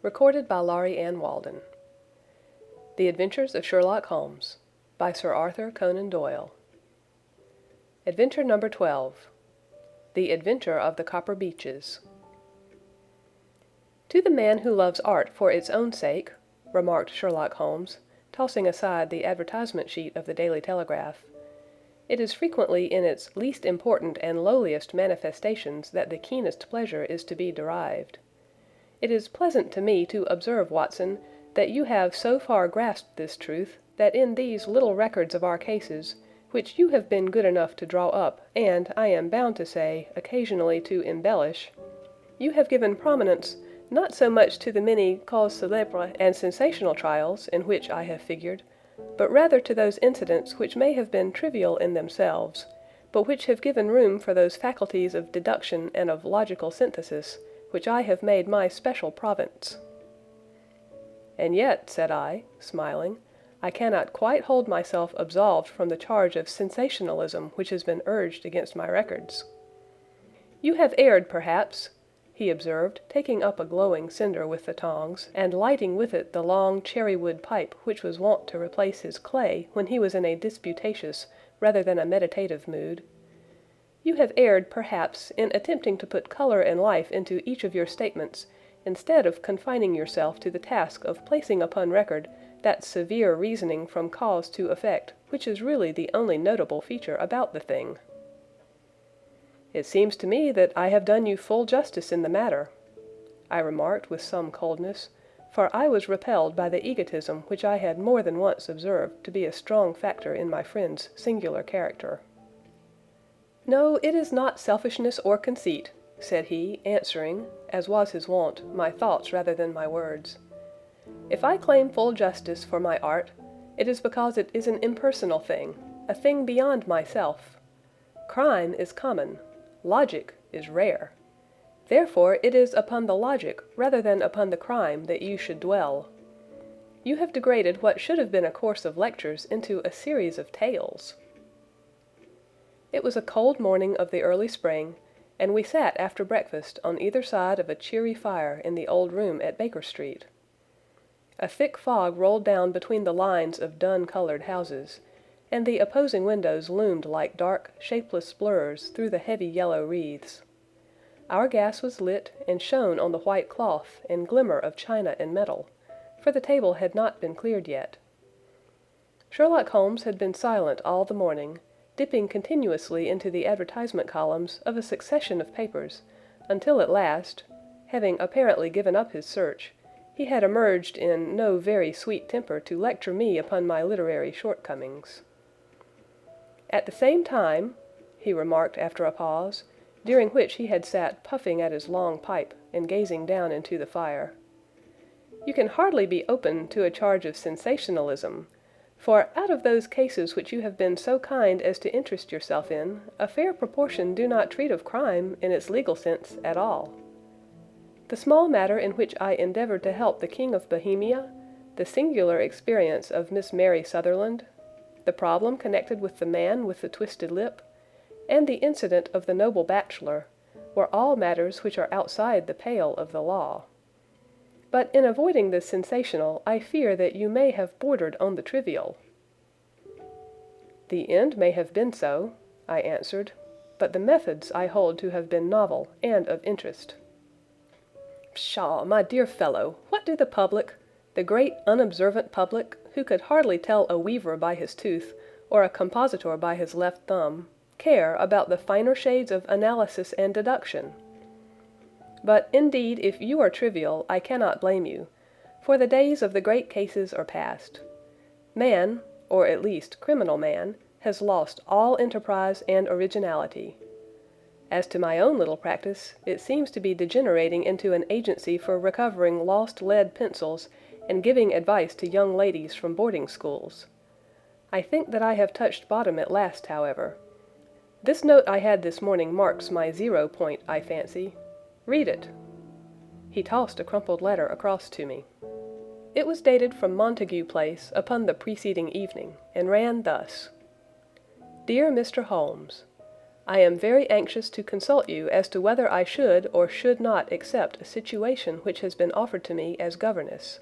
Recorded by Laurie Ann Walden. The Adventures of Sherlock Holmes, by Sir Arthur Conan Doyle. Adventure number 12. The Adventure of the Copper Beeches. "To the man who loves art for its own sake," remarked Sherlock Holmes, tossing aside the advertisement sheet of the Daily Telegraph, "it is frequently in its least important and lowliest manifestations that the keenest pleasure is to be derived. It is pleasant to me to observe, Watson, that you have so far grasped this truth that in these little records of our cases, which you have been good enough to draw up and, I am bound to say, occasionally to embellish, you have given prominence not so much to the many causes célèbres and sensational trials in which I have figured, but rather to those incidents which may have been trivial in themselves, but which have given room for those faculties of deduction and of logical synthesis which I have made my special province." "And yet," said I, smiling, "I cannot quite hold myself absolved from the charge of sensationalism which has been urged against my records." "You have erred, perhaps," he observed, taking up a glowing cinder with the tongs, and lighting with it the long cherry-wood pipe which was wont to replace his clay when he was in a disputatious rather than a meditative mood. "You have erred, perhaps, in attempting to put color and life into each of your statements, instead of confining yourself to the task of placing upon record that severe reasoning from cause to effect which is really the only notable feature about the thing." "It seems to me that I have done you full justice in the matter," I remarked with some coldness, for I was repelled by the egotism which I had more than once observed to be a strong factor in my friend's singular character. "No, it is not selfishness or conceit," said he, answering, as was his wont, my thoughts rather than my words. "If I claim full justice for my art, it is because it is an impersonal thing, a thing beyond myself. Crime is common. Logic is rare. Therefore it is upon the logic rather than upon the crime that you should dwell. You have degraded what should have been a course of lectures into a series of tales." It was a cold morning of the early spring, and we sat after breakfast on either side of a cheery fire in the old room at Baker Street. A thick fog rolled down between the lines of dun-colored houses, and the opposing windows loomed like dark, shapeless blurs through the heavy yellow wreaths. Our gas was lit and shone on the white cloth and glimmer of china and metal, for the table had not been cleared yet. Sherlock Holmes had been silent all the morning, dipping continuously into the advertisement columns of a succession of papers, until at last, having apparently given up his search, he had emerged in no very sweet temper to lecture me upon my literary shortcomings. "At the same time," he remarked after a pause, during which he had sat puffing at his long pipe and gazing down into the fire, "you can hardly be open to a charge of sensationalism, for out of those cases which you have been so kind as to interest yourself in, a fair proportion do not treat of crime in its legal sense at all. The small matter in which I endeavored to help the King of Bohemia, the singular experience of Miss Mary Sutherland, the problem connected with the man with the twisted lip, and the incident of the noble bachelor, were all matters which are outside the pale of the law. But in avoiding the sensational, I fear that you may have bordered on the trivial." "The end may have been so," I answered, "but the methods I hold to have been novel and of interest." "Pshaw, my dear fellow, what do the public, the great unobservant public, who could hardly tell a weaver by his tooth, or a compositor by his left thumb, care about the finer shades of analysis and deduction? But, indeed, if you are trivial, I cannot blame you, for the days of the great cases are past. Man, or at least criminal man, has lost all enterprise and originality. As to my own little practice, it seems to be degenerating into an agency for recovering lost lead pencils and giving advice to young ladies from boarding schools. I think that I have touched bottom at last, however. This note I had this morning marks my 0 point, I fancy. Read it." He tossed a crumpled letter across to me. It was dated from Montague Place upon the preceding evening, and ran thus: "Dear Mr. Holmes, I am very anxious to consult you as to whether I should or should not accept a situation which has been offered to me as governess.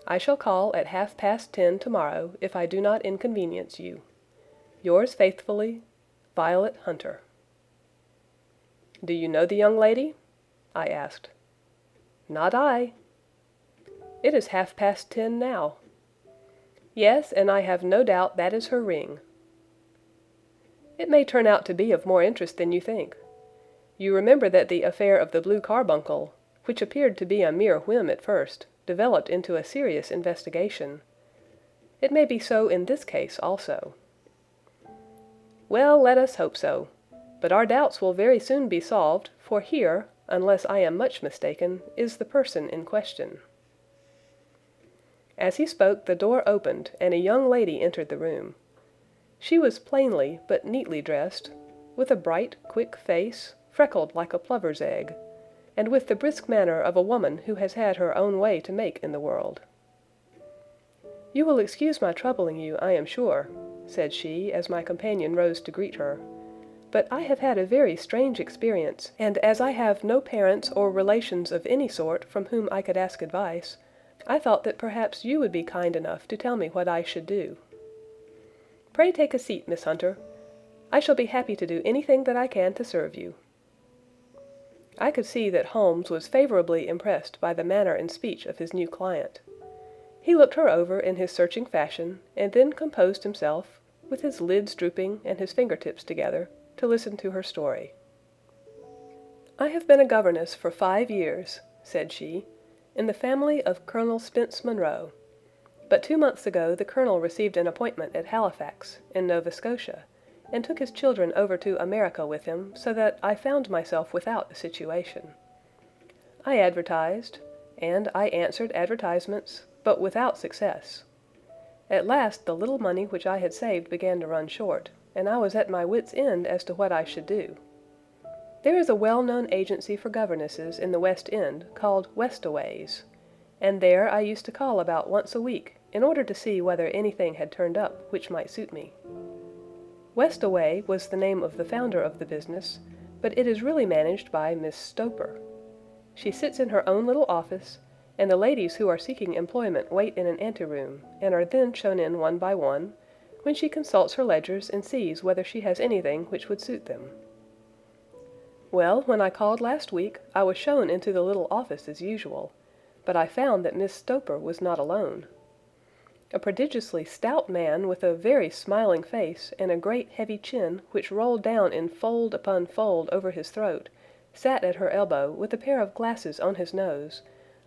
I shall call at 10:30 tomorrow if I do not inconvenience you. Yours faithfully, Violet Hunter. Do you know the young lady? I asked. Not I. It is 10:30 now. Yes, and I have no doubt that is her ring. It may turn out to be of more interest than you think. You remember that the affair of the blue carbuncle, which appeared to be a mere whim at first, developed into a serious investigation. It may be so in this case also. Well, let us hope so. But our doubts will very soon be solved, for here, unless I am much mistaken, is the person in question. As he spoke, the door opened, and a young lady entered the room. She was plainly but neatly dressed, with a bright, quick face, freckled like a plover's egg, and with the brisk manner of a woman who has had her own way to make in the world. "You will excuse my troubling you, I am sure," said she, as my companion rose to greet her. "But I have had a very strange experience, and as I have no parents or relations of any sort from whom I could ask advice, I thought that perhaps you would be kind enough to tell me what I should do." "Pray take a seat, Miss Hunter. I shall be happy to do anything that I can to serve you." I could see that Holmes was favorably impressed by the manner and speech of his new client. He looked her over in his searching fashion, and then composed himself, with his lids drooping and his fingertips together, to listen to her story. "I have been a governess for 5 years," said she, "in the family of Colonel Spence Monroe. But 2 months ago the Colonel received an appointment at Halifax, in Nova Scotia, and took his children over to America with him, so that I found myself without a situation. I advertised, and I answered advertisements, but without success. At last the little money which I had saved began to run short, and I was at my wits' end as to what I should do. There is a well-known agency for governesses in the West End called Westaways, and there I used to call about once a week in order to see whether anything had turned up which might suit me. Westaway was the name of the founder of the business, but it is really managed by Miss Stoper. She sits in her own little office, and the ladies who are seeking employment wait in an anteroom, and are then shown in one by one, when she consults her ledgers and sees whether she has anything which would suit them. Well, when I called last week, I was shown into the little office as usual, but I found that Miss Stoper was not alone. A prodigiously stout man with a very smiling face and a great heavy chin which rolled down in fold upon fold over his throat, sat at her elbow with a pair of glasses on his nose,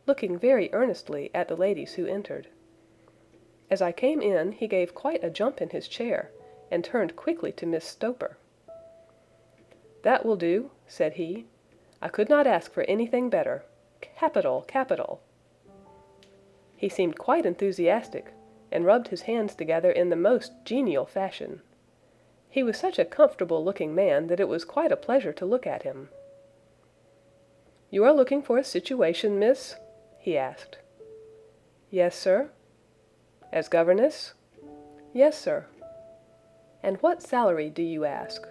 looking very earnestly at the ladies who entered. As I came in, he gave quite a jump in his chair, and turned quickly to Miss Stoper. "That will do," said he. "I could not ask for anything better. Capital, capital!" He seemed quite enthusiastic, and rubbed his hands together in the most genial fashion. He was such a comfortable-looking man that it was quite a pleasure to look at him. "You are looking for a situation, miss?" he asked. "Yes, sir." "As governess?" "Yes, sir." "And what salary do you ask?"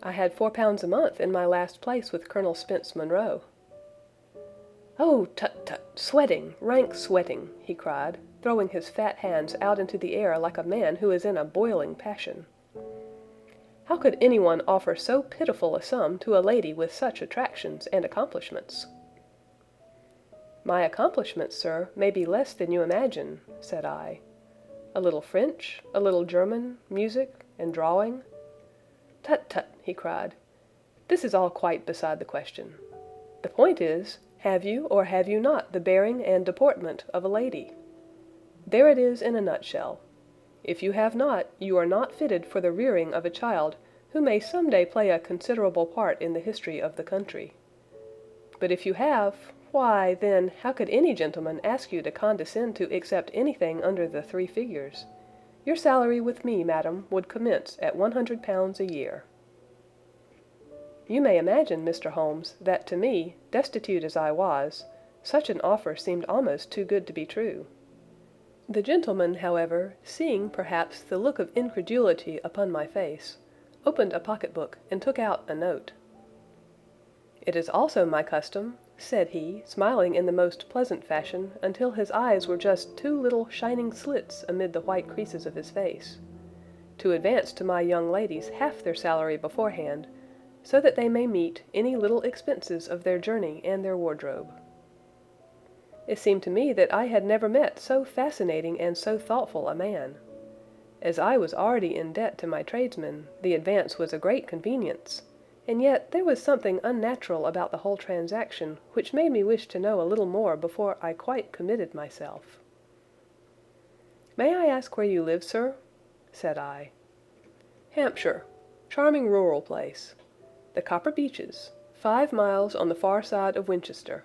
"I had £4 a month in my last place with Colonel Spence Monroe." "Oh, tut, tut! Sweating, rank sweating!" he cried, throwing his fat hands out into the air like a man who is in a boiling passion. "How could anyone offer so pitiful a sum to a lady with such attractions and accomplishments?" "My accomplishments, sir, may be less than you imagine," said I. "A little French, a little German, music, and drawing—" "Tut, tut!" he cried. "This is all quite beside the question. The point is, have you or have you not the bearing and deportment of a lady? There it is in a nutshell. If you have not, you are not fitted for the rearing of a child who may some day play a considerable part in the history of the country. But if you have, why, then, how could any gentleman ask you to condescend to accept anything under the 3 figures? Your salary with me, madam, would commence at £100 a year." You may imagine, Mr. Holmes, that to me, destitute as I was, such an offer seemed almost too good to be true. The gentleman, however, seeing perhaps the look of incredulity upon my face, opened a pocketbook, and took out a note. "It is also my custom," said he, smiling in the most pleasant fashion until his eyes were just two little shining slits amid the white creases of his face, "to advance to my young ladies half their salary beforehand, so that they may meet any little expenses of their journey and their wardrobe." It seemed to me that I had never met so fascinating and so thoughtful a man. As I was already in debt to my tradesmen, the advance was a great convenience, and yet there was something unnatural about the whole transaction which made me wish to know a little more before I quite committed myself. "May I ask where you live, sir?" said I. "Hampshire. Charming rural place. The Copper Beeches, 5 miles on the far side of Winchester.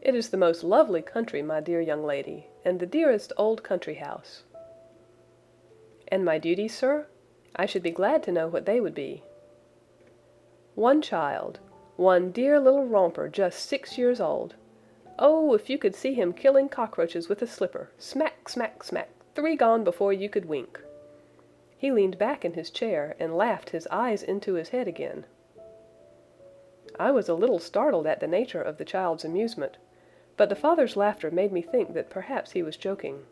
It is the most lovely country, my dear young lady, and the dearest old country house." "And my duties, sir? I should be glad to know what they would be." "One child, one dear little romper just 6 years old. Oh, if you could see him killing cockroaches with a slipper, smack, smack, smack, 3 gone before you could wink." He leaned back in his chair and laughed his eyes into his head again. I was a little startled at the nature of the child's amusement, but the father's laughter made me think that perhaps he was joking.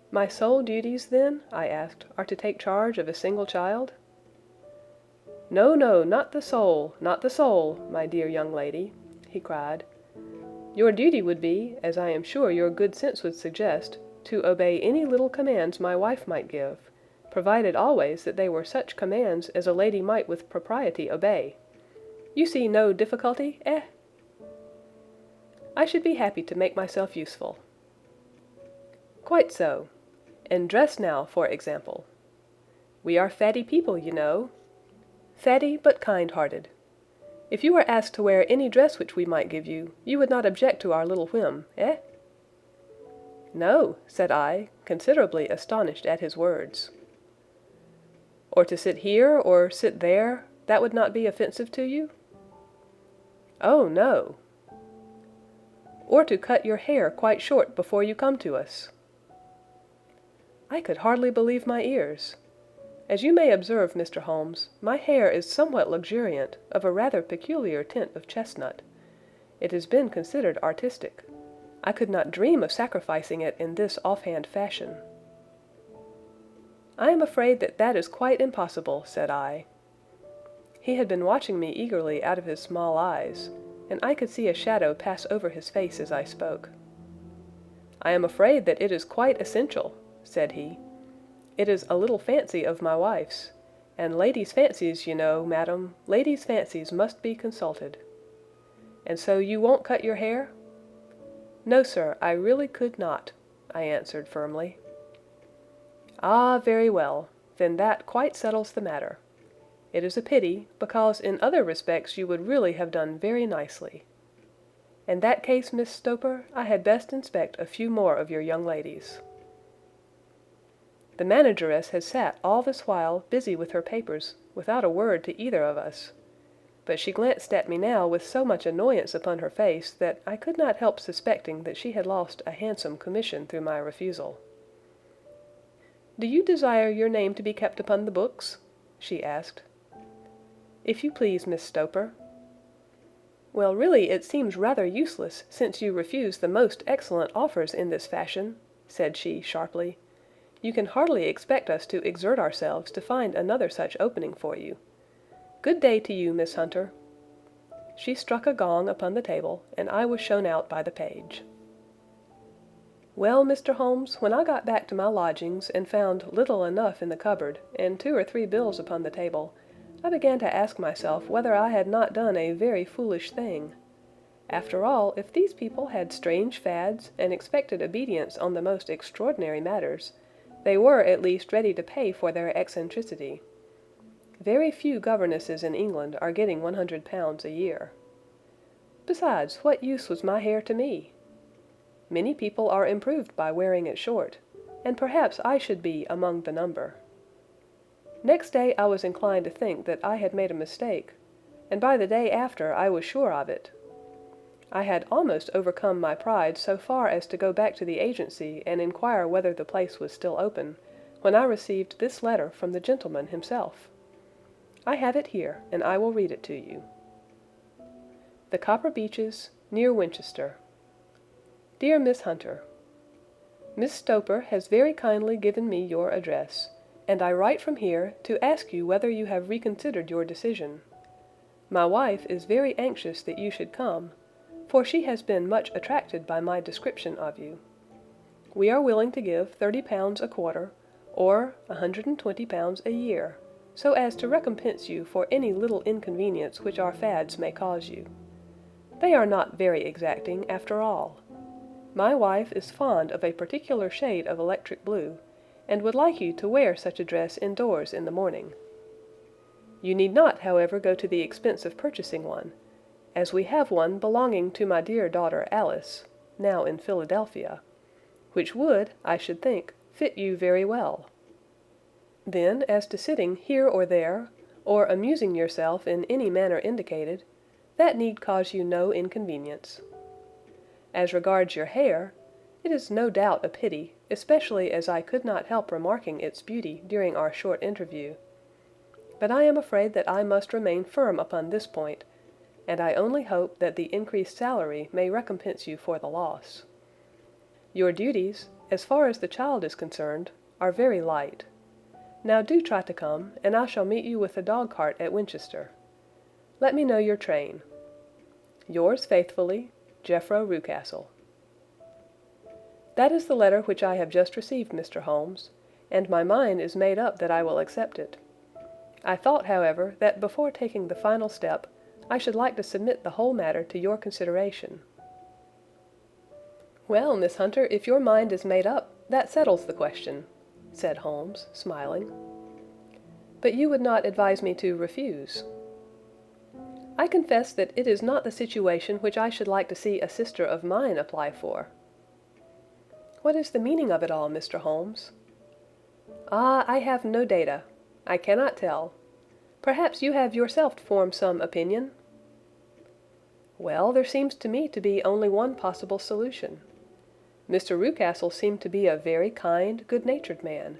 "My sole duties, then," I asked, "are to take charge of a single child?" "No, no, not the sole, not the sole, my dear young lady," he cried. "Your duty would be, as I am sure your good sense would suggest, to obey any little commands my wife might give, provided always that they were such commands as a lady might with propriety obey. You see no difficulty, eh?" "I should be happy to make myself useful." "Quite so. And dress now, for example. We are fatty people, you know. Fatty but kind-hearted. If you were asked to wear any dress which we might give you, you would not object to our little whim, eh?" "No," said I, considerably astonished at his words. "Or to sit here, or sit there, that would not be offensive to you?" "Oh, no." "Or to cut your hair quite short before you come to us?" I could hardly believe my ears. As you may observe, Mr. Holmes, my hair is somewhat luxuriant, of a rather peculiar tint of chestnut. It has been considered artistic. I could not dream of sacrificing it in this offhand fashion. "I am afraid that that is quite impossible," said I. He had been watching me eagerly out of his small eyes, and I could see a shadow pass over his face as I spoke. "I am afraid that it is quite essential," said he. "It is a little fancy of my wife's, and ladies' fancies, you know, madam, ladies' fancies must be consulted. And so you won't cut your hair?" "No, sir, I really could not," I answered firmly. "Ah, very well. Then that quite settles the matter. It is a pity, because in other respects you would really have done very nicely. In that case, Miss Stoper, I had best inspect a few more of your young ladies." The manageress had sat all this while busy with her papers, without a word to either of us, but she glanced at me now with so much annoyance upon her face that I could not help suspecting that she had lost a handsome commission through my refusal. "Do you desire your name to be kept upon the books?" she asked. "If you please, Miss Stoper." "Well, really it seems rather useless, since you refuse the most excellent offers in this fashion," said she sharply. "You can hardly expect us to exert ourselves to find another such opening for you. Good day to you, Miss Hunter." She struck a gong upon the table, and I was shown out by the page. Well, Mr. Holmes, when I got back to my lodgings and found little enough in the cupboard and 2 or 3 bills upon the table, I began to ask myself whether I had not done a very foolish thing. After all, if these people had strange fads and expected obedience on the most extraordinary matters, they were at least ready to pay for their eccentricity. Very few governesses in England are getting £100 a year. Besides, what use was my hair to me? Many people are improved by wearing it short, and perhaps I should be among the number. Next day I was inclined to think that I had made a mistake, and by the day after I was sure of it. I had almost overcome my pride so far as to go back to the agency and inquire whether the place was still open, when I received this letter from the gentleman himself. I have it here, and I will read it to you. The Copper Beeches, near Winchester. Dear Miss Hunter, Miss Stoper has very kindly given me your address, and I write from here to ask you whether you have reconsidered your decision. My wife is very anxious that you should come, for she has been much attracted by my description of you. We are willing to give £30 a quarter, or £120 a year, so as to recompense you for any little inconvenience which our fads may cause you. They are not very exacting, after all. My wife is fond of a particular shade of electric blue, and would like you to wear such a dress indoors in the morning. You need not, however, go to the expense of purchasing one, as we have one belonging to my dear daughter Alice, now in Philadelphia, which would, I should think, fit you very well. Then, as to sitting here or there, or amusing yourself in any manner indicated, that need cause you no inconvenience. As regards your hair, it is no doubt a pity, especially as I could not help remarking its beauty during our short interview. But I am afraid that I must remain firm upon this point, and I only hope that the increased salary may recompense you for the loss. Your duties, as far as the child is concerned, are very light. Now do try to come, and I shall meet you with the dog-cart at Winchester. Let me know your train. Yours faithfully, Jethro Rucastle. That is the letter which I have just received, Mr. Holmes, and my mind is made up that I will accept it. I thought, however, that before taking the final step, I should like to submit the whole matter to your consideration. Well, Miss Hunter, if your mind is made up, that settles the question, said Holmes, smiling. But you would not advise me to refuse. I confess that it is not the situation which I should like to see a sister of mine apply for. What is the meaning of it all, Mr. Holmes? Ah, I have no data. I cannot tell. Perhaps you have yourself formed some opinion? Well, there seems to me to be only one possible solution. Mr. Rucastle seemed to be a very kind, good-natured man.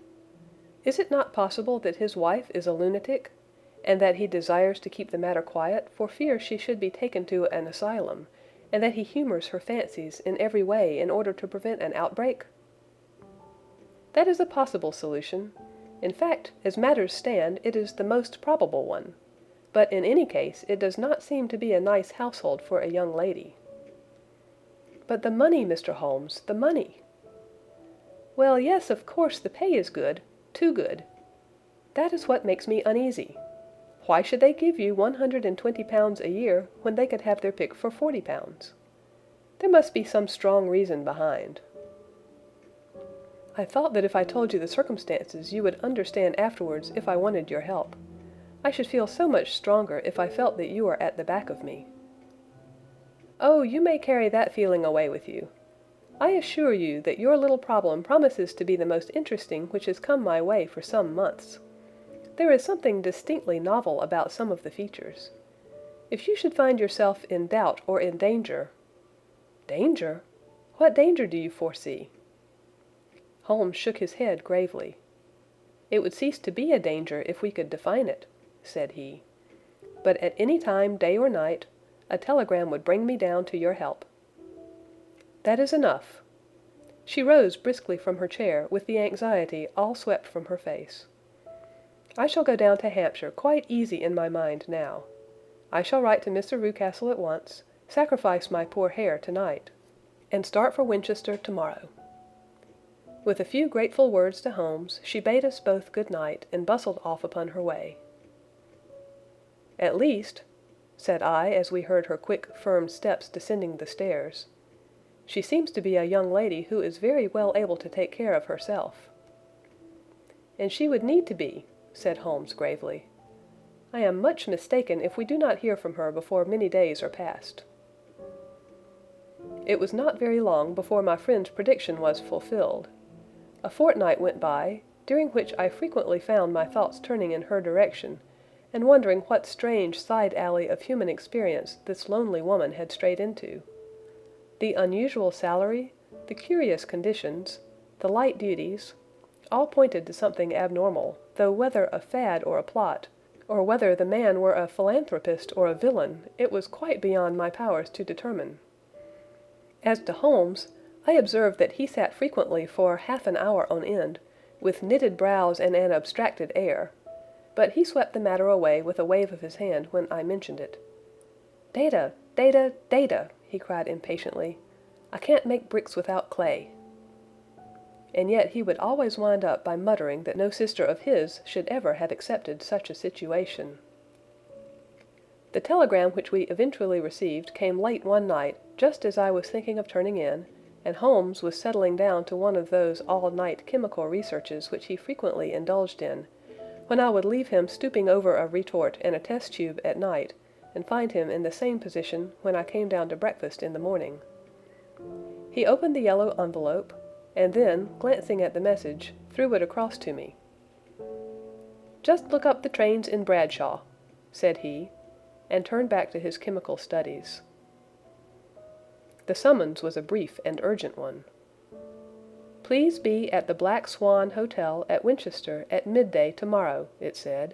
Is it not possible that his wife is a lunatic, and that he desires to keep the matter quiet for fear she should be taken to an asylum, and that he humors her fancies in every way in order to prevent an outbreak? That is a possible solution. In fact, as matters stand, it is the most probable one. But in any case, it does not seem to be a nice household for a young lady. But the money, Mr. Holmes, the money! Well, yes, of course, the pay is good, too good. That is what makes me uneasy. Why should they give you £120 a year when they could have their pick for £40? There must be some strong reason behind. I thought that if I told you the circumstances you would understand afterwards if I wanted your help. I should feel so much stronger if I felt that you were at the back of me. Oh, you may carry that feeling away with you. I assure you that your little problem promises to be the most interesting which has come my way for some months. There is something distinctly novel about some of the features. If you should find yourself in doubt or in danger— Danger? What danger do you foresee? Holmes shook his head gravely. It would cease to be a danger if we could define it, said he. But at any time, day or night, a telegram would bring me down to your help. That is enough. She rose briskly from her chair with the anxiety all swept from her face. I shall go down to Hampshire quite easy in my mind now. I shall write to Mr. Rucastle at once, sacrifice my poor hair tonight, and start for Winchester tomorrow. With a few grateful words to Holmes, she bade us both good night and bustled off upon her way. At least, said I as we heard her quick, firm steps descending the stairs, she seems to be a young lady who is very well able to take care of herself. And she would need to be, said Holmes gravely. I am much mistaken if we do not hear from her before many days are past. It was not very long before my friend's prediction was fulfilled. A fortnight went by, during which I frequently found my thoughts turning in her direction, and wondering what strange side alley of human experience this lonely woman had strayed into. The unusual salary, the curious conditions, the light duties, All pointed to something abnormal, though whether a fad or a plot, or whether the man were a philanthropist or a villain, it was quite beyond my powers to determine. As to Holmes, I observed that he sat frequently for half an hour on end, with knitted brows and an abstracted air, but he swept the matter away with a wave of his hand when I mentioned it. "Data, data, data!" he cried impatiently. "I can't make bricks without clay." And yet he would always wind up by muttering that no sister of his should ever have accepted such a situation. The telegram which we eventually received came late one night, just as I was thinking of turning in, and Holmes was settling down to one of those all-night chemical researches which he frequently indulged in, when I would leave him stooping over a retort and a test tube at night, and find him in the same position when I came down to breakfast in the morning. He opened the yellow envelope, and then, glancing at the message, threw it across to me. "Just look up the trains in Bradshaw," said he, and turned back to his chemical studies. The summons was a brief and urgent one. "Please be at the Black Swan Hotel at Winchester at midday tomorrow," it said.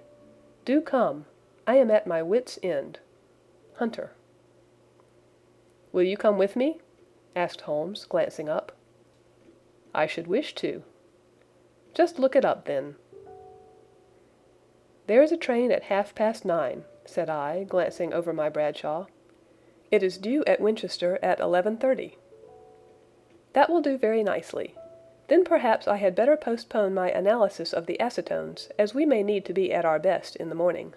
"Do come. I am at my wits' end. Hunter." "Will you come with me?" asked Holmes, glancing up. "I should wish to." "Just look it up, then." "There is a train at 9:30, said I, glancing over my Bradshaw. "It is due at Winchester at 11:30. "That will do very nicely. Then perhaps I had better postpone my analysis of the acetones, as we may need to be at our best in the morning."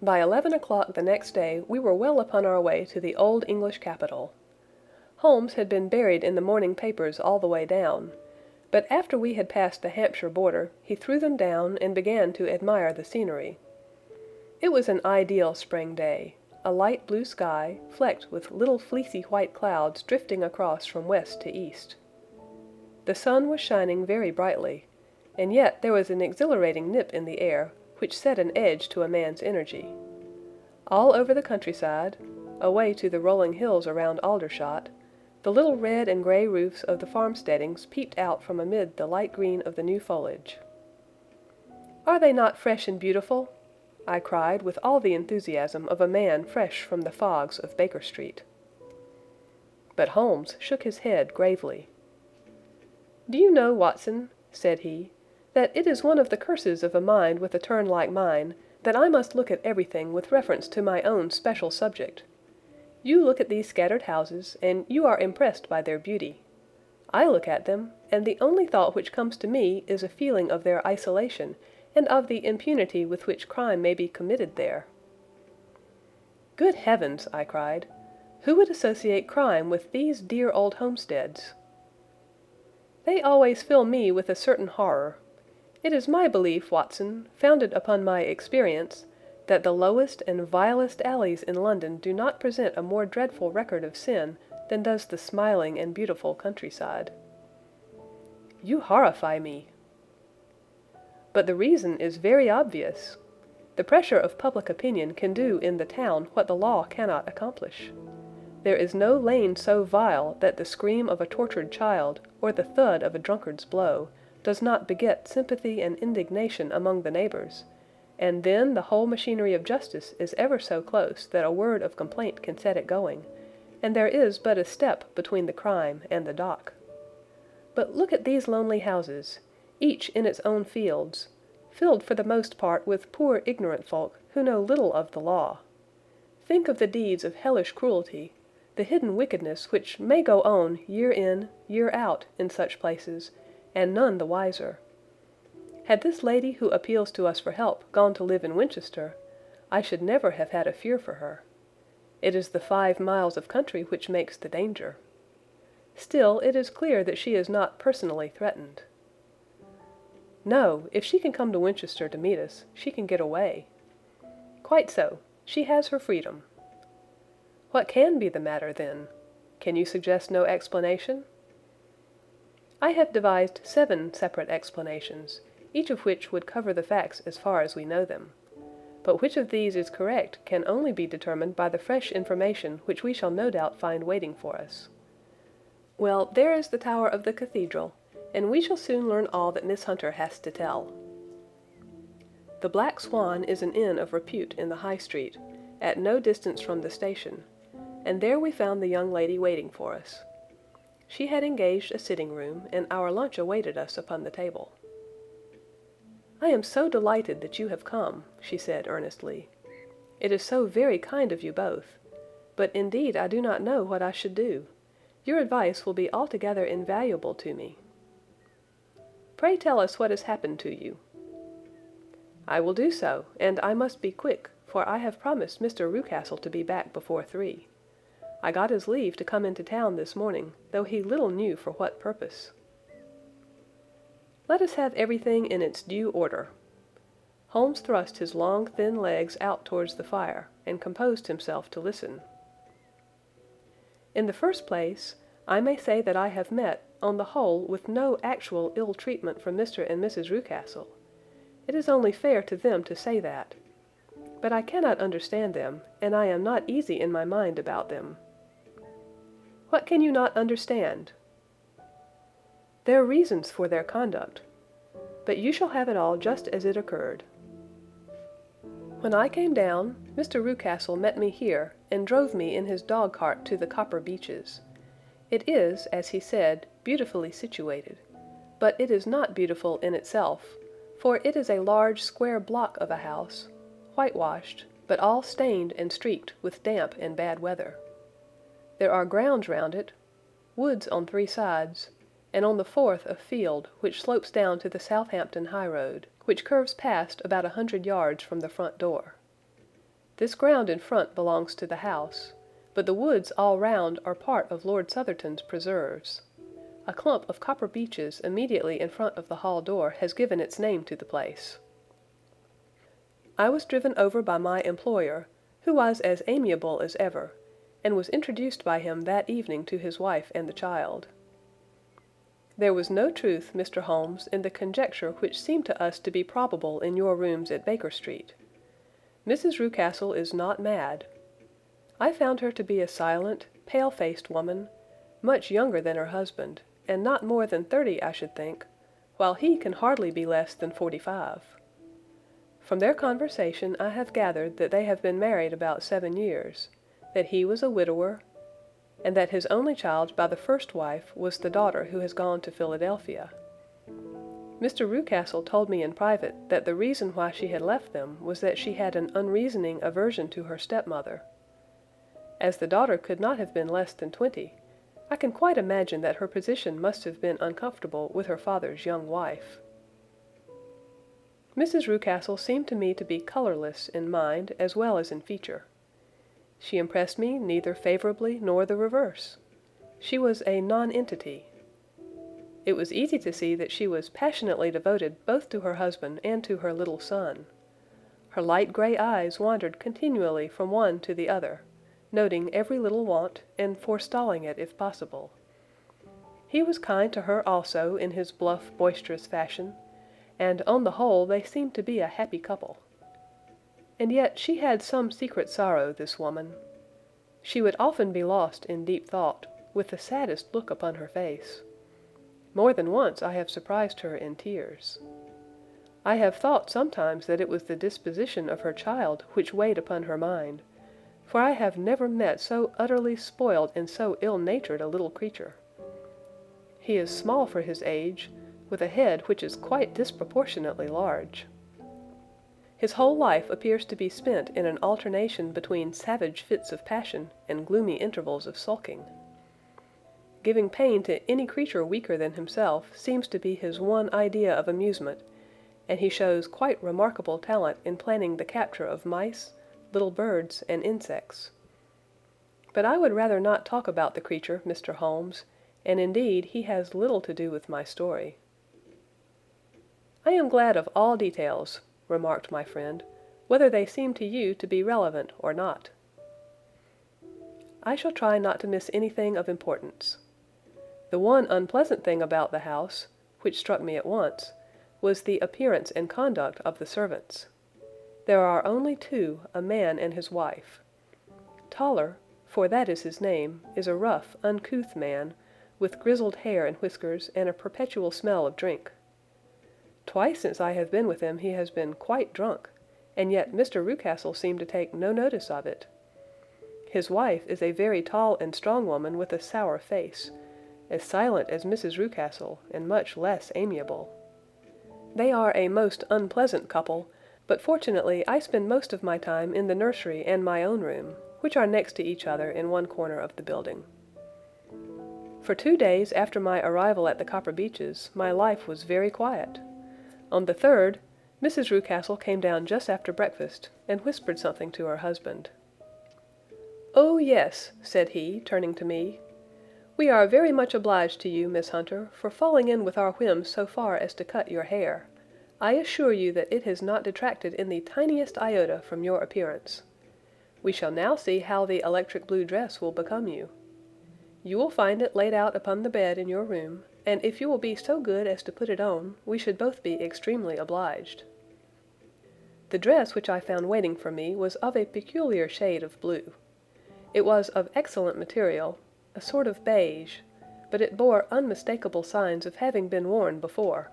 By 11 o'clock the next day we were well upon our way to the old English capital. Holmes had been buried in the morning papers all the way down, but after we had passed the Hampshire border he threw them down and began to admire the scenery. It was an ideal spring day, a light blue sky, flecked with little fleecy white clouds drifting across from west to east. The sun was shining very brightly, and yet there was an exhilarating nip in the air which set an edge to a man's energy. All over the countryside, away to the rolling hills around Aldershot, the little red and grey roofs of the farmsteadings peeped out from amid the light green of the new foliage. "Are they not fresh and beautiful?" I cried with all the enthusiasm of a man fresh from the fogs of Baker Street. But Holmes shook his head gravely. "Do you know, Watson," said he, "that it is one of the curses of a mind with a turn like mine, that I must look at everything with reference to my own special subject. You look at these scattered houses, and you are impressed by their beauty. I look at them, and the only thought which comes to me is a feeling of their isolation, and of the impunity with which crime may be committed there." "Good heavens!" I cried. "Who would associate crime with these dear old homesteads?" "They always fill me with a certain horror. It is my belief, Watson, founded upon my experience, that the lowest and vilest alleys in London do not present a more dreadful record of sin than does the smiling and beautiful countryside." "You horrify me." "But the reason is very obvious. The pressure of public opinion can do in the town what the law cannot accomplish. There is no lane so vile that the scream of a tortured child, or the thud of a drunkard's blow, does not beget sympathy and indignation among the neighbors, and then the whole machinery of justice is ever so close that a word of complaint can set it going, and there is but a step between the crime and the dock. But look at these lonely houses, each in its own fields, filled for the most part with poor ignorant folk who know little of the law. Think of the deeds of hellish cruelty, the hidden wickedness which may go on year in, year out in such places, and none the wiser. Had this lady who appeals to us for help gone to live in Winchester, I should never have had a fear for her. It is the 5 miles of country which makes the danger. Still, it is clear that she is not personally threatened. No, if she can come to Winchester to meet us, she can get away. Quite so. She has her freedom. What can be the matter, then? Can you suggest no explanation? I have devised 7 separate explanations, each of which would cover the facts as far as we know them. But which of these is correct can only be determined by the fresh information which we shall no doubt find waiting for us. Well, there is the tower of the cathedral, and we shall soon learn all that Miss Hunter has to tell. The Black Swan is an inn of repute in the High Street, at no distance from the station, and there we found the young lady waiting for us. She had engaged a sitting room, and our lunch awaited us upon the table. "I am so delighted that you have come," she said earnestly. "It is so very kind of you both, but indeed I do not know what I should do. Your advice will be altogether invaluable to me. Pray tell us what has happened to you." "I will do so, and I must be quick, for I have promised Mr. Rucastle to be back before 3. I got his leave to come into town this morning, though he little knew for what purpose." "Let us have everything in its due order." Holmes thrust his long, thin legs out towards the fire, and composed himself to listen. "In the first place, I may say that I have met, on the whole, with no actual ill treatment from Mr. and Mrs. Rucastle. It is only fair to them to say that. But I cannot understand them, and I am not easy in my mind about them." "What can you not understand?" "Their reasons for their conduct. But you shall have it all just as it occurred. When I came down, Mr. Rucastle met me here and drove me in his dog-cart to the Copper Beeches. It is, as he said, beautifully situated, but it is not beautiful in itself, for it is a large square block of a house, whitewashed, but all stained and streaked with damp and bad weather. There are grounds round it, woods on 3 sides, and on the 4th a field which slopes down to the Southampton high road, which curves past about 100 yards from the front door. This ground in front belongs to the house, but the woods all round are part of Lord Southerton's preserves. A clump of copper beeches immediately in front of the hall door has given its name to the place. I was driven over by my employer, who was as amiable as ever, and was introduced by him that evening to his wife and the child. There was no truth, Mr. Holmes, in the conjecture which seemed to us to be probable in your rooms at Baker Street. Mrs. Rucastle is not mad. I found her to be a silent, pale-faced woman, much younger than her husband, and not more than 30, I should think, while he can hardly be less than 45. From their conversation I have gathered that they have been married about 7 years, that he was a widower, and that his only child by the first wife was the daughter who has gone to Philadelphia. Mr. Rucastle told me in private that the reason why she had left them was that she had an unreasoning aversion to her stepmother. As the daughter could not have been less than 20, I can quite imagine that her position must have been uncomfortable with her father's young wife. Mrs. Rucastle seemed to me to be colorless in mind as well as in feature. She impressed me neither favorably nor the reverse. She was a nonentity. It was easy to see that she was passionately devoted both to her husband and to her little son. Her light gray eyes wandered continually from one to the other, noting every little want and forestalling it if possible. He was kind to her also in his bluff, boisterous fashion, and on the whole they seemed to be a happy couple. And yet she had some secret sorrow, this woman. She would often be lost in deep thought, with the saddest look upon her face. More than once I have surprised her in tears. I have thought sometimes that it was the disposition of her child which weighed upon her mind, for I have never met so utterly spoiled and so ill-natured a little creature. He is small for his age, with a head which is quite disproportionately large. His whole life appears to be spent in an alternation between savage fits of passion and gloomy intervals of sulking. Giving pain to any creature weaker than himself seems to be his one idea of amusement, and he shows quite remarkable talent in planning the capture of mice, little birds, and insects. But I would rather not talk about the creature, Mr. Holmes, and indeed he has little to do with my story. "I am glad of all details," remarked my friend, "whether they seem to you to be relevant or not." "I shall try not to miss anything of importance. The one unpleasant thing about the house, which struck me at once, was the appearance and conduct of the servants. There are only 2, a man and his wife. Toller, for that is his name, is a rough, uncouth man, with grizzled hair and whiskers and a perpetual smell of drink. Twice since I have been with him he has been quite drunk, and yet Mr. Rucastle seemed to take no notice of it. His wife is a very tall and strong woman with a sour face, as silent as Mrs. Rucastle and much less amiable. They are a most unpleasant couple, but fortunately I spend most of my time in the nursery and my own room, which are next to each other in one corner of the building. For 2 days after my arrival at the Copper Beeches, my life was very quiet. On the third, Mrs. Rucastle came down just after breakfast, and whispered something to her husband. "Oh, yes," said he, turning to me. "We are very much obliged to you, Miss Hunter, for falling in with our whims so far as to cut your hair. I assure you that it has not detracted in the tiniest iota from your appearance. We shall now see how the electric blue dress will become you. You will find it laid out upon the bed in your room, and if you will be so good as to put it on, we should both be extremely obliged." The dress which I found waiting for me was of a peculiar shade of blue. It was of excellent material, a sort of beige, but it bore unmistakable signs of having been worn before.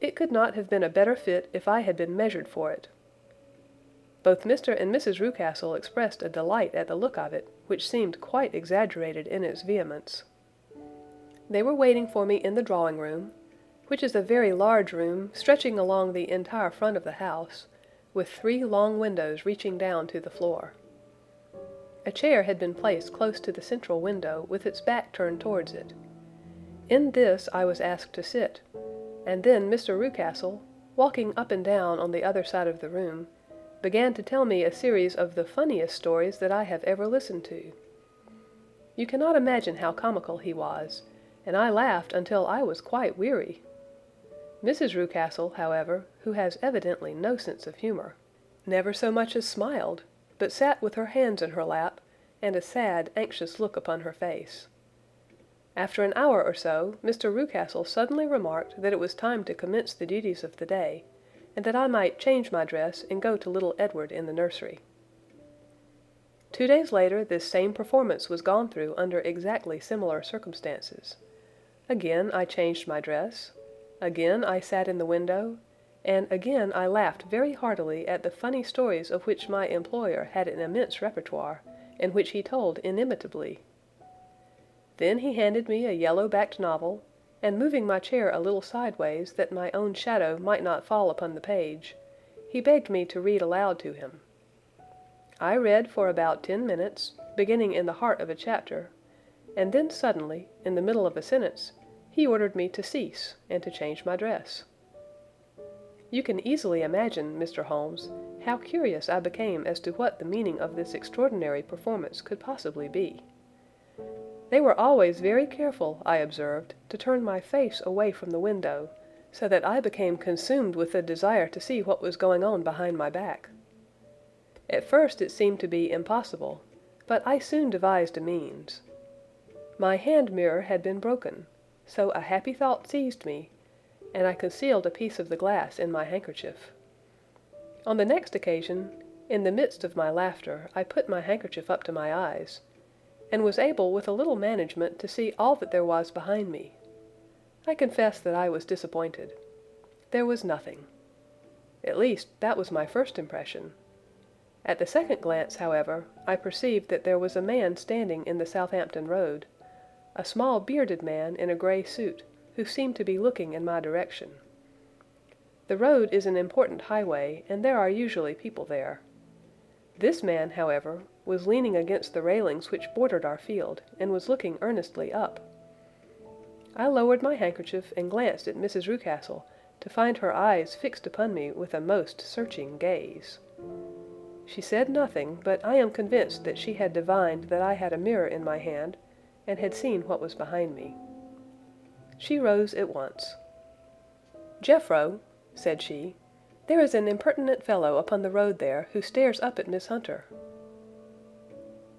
It could not have been a better fit if I had been measured for it. Both Mr. and Mrs. Rucastle expressed a delight at the look of it, which seemed quite exaggerated in its vehemence. They were waiting for me in the drawing-room, which is a very large room stretching along the entire front of the house, with 3 long windows reaching down to the floor. A chair had been placed close to the central window with its back turned towards it. In this I was asked to sit, and then Mr. Rucastle, walking up and down on the other side of the room, began to tell me a series of the funniest stories that I have ever listened to. You cannot imagine how comical he was, and I laughed until I was quite weary. Mrs. Rucastle, however, who has evidently no sense of humor, never so much as smiled, but sat with her hands in her lap, and a sad, anxious look upon her face. After an hour or so, Mr. Rucastle suddenly remarked that it was time to commence the duties of the day, and that I might change my dress and go to little Edward in the nursery. 2 days later, this same performance was gone through under exactly similar circumstances. Again I changed my dress, again I sat in the window, and again I laughed very heartily at the funny stories of which my employer had an immense repertoire, and which he told inimitably. Then he handed me a yellow-backed novel, and moving my chair a little sideways that my own shadow might not fall upon the page, he begged me to read aloud to him. I read for about 10 minutes, beginning in the heart of a chapter, and then suddenly, in the middle of a sentence, he ordered me to cease and to change my dress. You can easily imagine, Mr. Holmes, how curious I became as to what the meaning of this extraordinary performance could possibly be. They were always very careful, I observed, to turn my face away from the window, so that I became consumed with the desire to see what was going on behind my back. At first it seemed to be impossible, but I soon devised a means. My hand mirror had been broken, so a happy thought seized me, and I concealed a piece of the glass in my handkerchief. On the next occasion, in the midst of my laughter, I put my handkerchief up to my eyes, and was able with a little management to see all that there was behind me. I confess that I was disappointed. There was nothing. At least, that was my first impression. At the second glance, however, I perceived that there was a man standing in the Southampton Road, a small bearded man in a grey suit, who seemed to be looking in my direction. The road is an important highway, and there are usually people there. This man, however, was leaning against the railings which bordered our field, and was looking earnestly up. I lowered my handkerchief and glanced at Mrs. Rucastle, to find her eyes fixed upon me with a most searching gaze. She said nothing, but I am convinced that she had divined that I had a mirror in my hand, and had seen what was behind me. She rose at once. "Jeffro," said she, "there is an impertinent fellow upon the road there who stares up at Miss Hunter."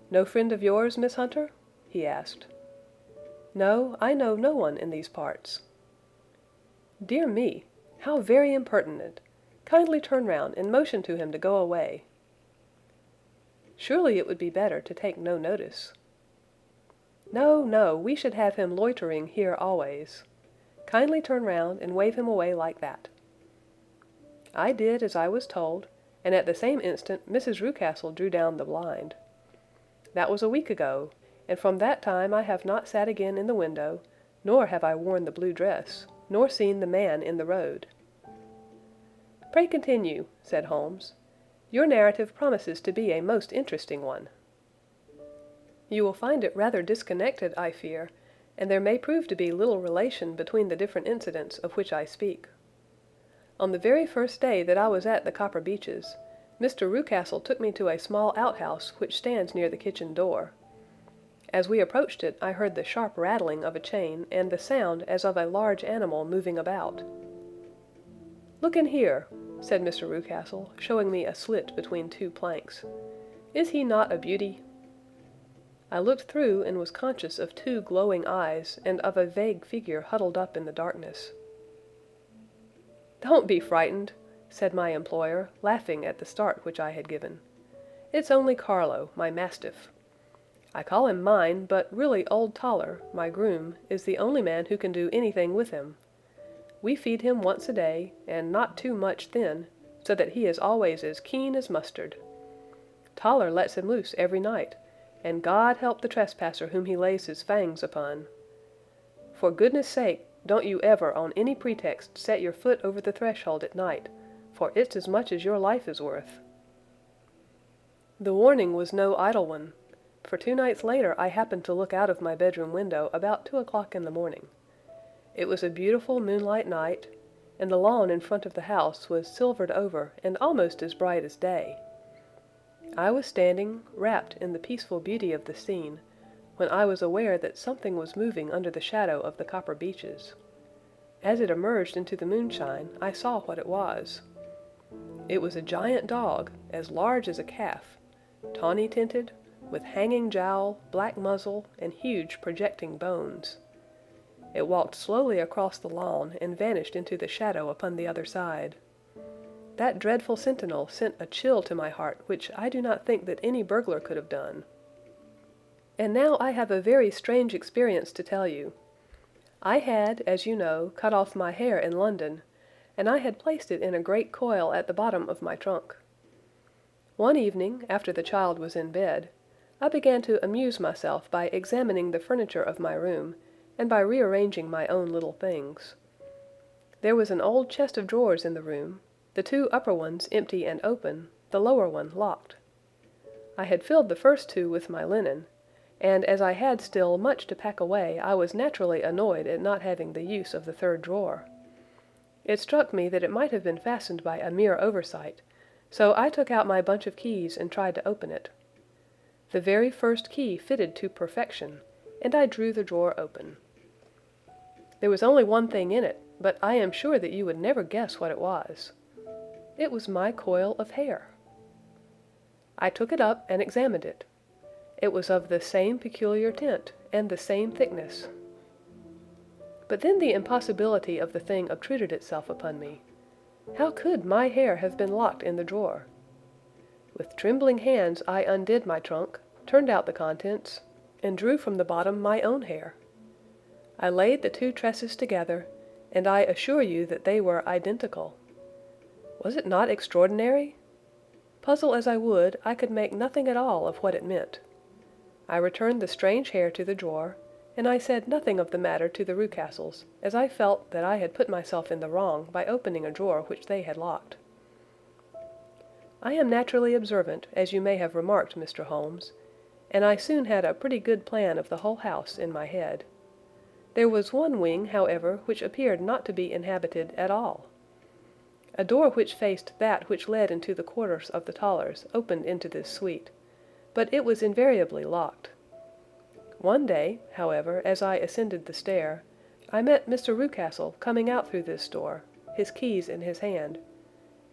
"No friend of yours, Miss Hunter?" he asked. "No, I know no one in these parts." "Dear me, how very impertinent! Kindly turn round and motion to him to go away." "Surely it would be better to take no notice." No, no, we should have him loitering here always. Kindly turn round and wave him away like that." I did as I was told, and at the same instant Mrs. Rucastle drew down the blind. That was a week ago, and from that time I have not sat again in the window, nor have I worn the blue dress, nor seen the man in the road. "Pray continue," said Holmes. "Your narrative promises to be a most interesting one." "You will find it rather disconnected, I fear, and there may prove to be little relation between the different incidents of which I speak. On the very first day that I was at the Copper Beeches, Mr. Rucastle took me to a small outhouse which stands near the kitchen door. As we approached it, I heard the sharp rattling of a chain and the sound as of a large animal moving about. "Look in here," said Mr. Rucastle, showing me a slit between two planks. "Is he not a beauty?" I looked through and was conscious of two glowing eyes and of a vague figure huddled up in the darkness. "Don't be frightened," said my employer, laughing at the start which I had given. "It's only Carlo, my mastiff. I call him mine, but really old Toller, my groom, is the only man who can do anything with him. We feed him once a day, and not too much then, so that he is always as keen as mustard. Toller lets him loose every night, and God help the trespasser whom he lays his fangs upon. For goodness' sake, don't you ever on any pretext set your foot over the threshold at night, for it's as much as your life is worth." The warning was no idle one, for 2 nights later I happened to look out of my bedroom window about 2 o'clock in the morning. It was a beautiful moonlight night, and the lawn in front of the house was silvered over and almost as bright as day. I was standing, wrapped in the peaceful beauty of the scene, when I was aware that something was moving under the shadow of the Copper Beeches. As it emerged into the moonshine, I saw what it was. It was a giant dog, as large as a calf, tawny tinted, with hanging jowl, black muzzle, and huge projecting bones. It walked slowly across the lawn and vanished into the shadow upon the other side. That dreadful sentinel sent a chill to my heart which I do not think that any burglar could have done. And now I have a very strange experience to tell you. I had, as you know, cut off my hair in London, and I had placed it in a great coil at the bottom of my trunk. One evening, after the child was in bed, I began to amuse myself by examining the furniture of my room, and by rearranging my own little things. There was an old chest of drawers in the room, the 2 upper ones empty and open, the lower one locked. I had filled the first 2 with my linen, and as I had still much to pack away, I was naturally annoyed at not having the use of the 3rd drawer. It struck me that it might have been fastened by a mere oversight, so I took out my bunch of keys and tried to open it. The very first key fitted to perfection, and I drew the drawer open. There was only one thing in it, but I am sure that you would never guess what it was. It was my coil of hair. I took it up and examined it. It was of the same peculiar tint and the same thickness. But then the impossibility of the thing obtruded itself upon me. How could my hair have been locked in the drawer? With trembling hands I undid my trunk, turned out the contents, and drew from the bottom my own hair. I laid the 2 tresses together, and I assure you that they were identical. Was it not extraordinary? Puzzle as I would, I could make nothing at all of what it meant. I returned the strange hair to the drawer, and I said nothing of the matter to the Rucastles, as I felt that I had put myself in the wrong by opening a drawer which they had locked. I am naturally observant, as you may have remarked, Mr. Holmes, and I soon had a pretty good plan of the whole house in my head. There was one wing, however, which appeared not to be inhabited at all. A door which faced that which led into the quarters of the Tollers opened into this suite, but it was invariably locked. One day, however, as I ascended the stair, I met Mr. Rucastle coming out through this door, his keys in his hand,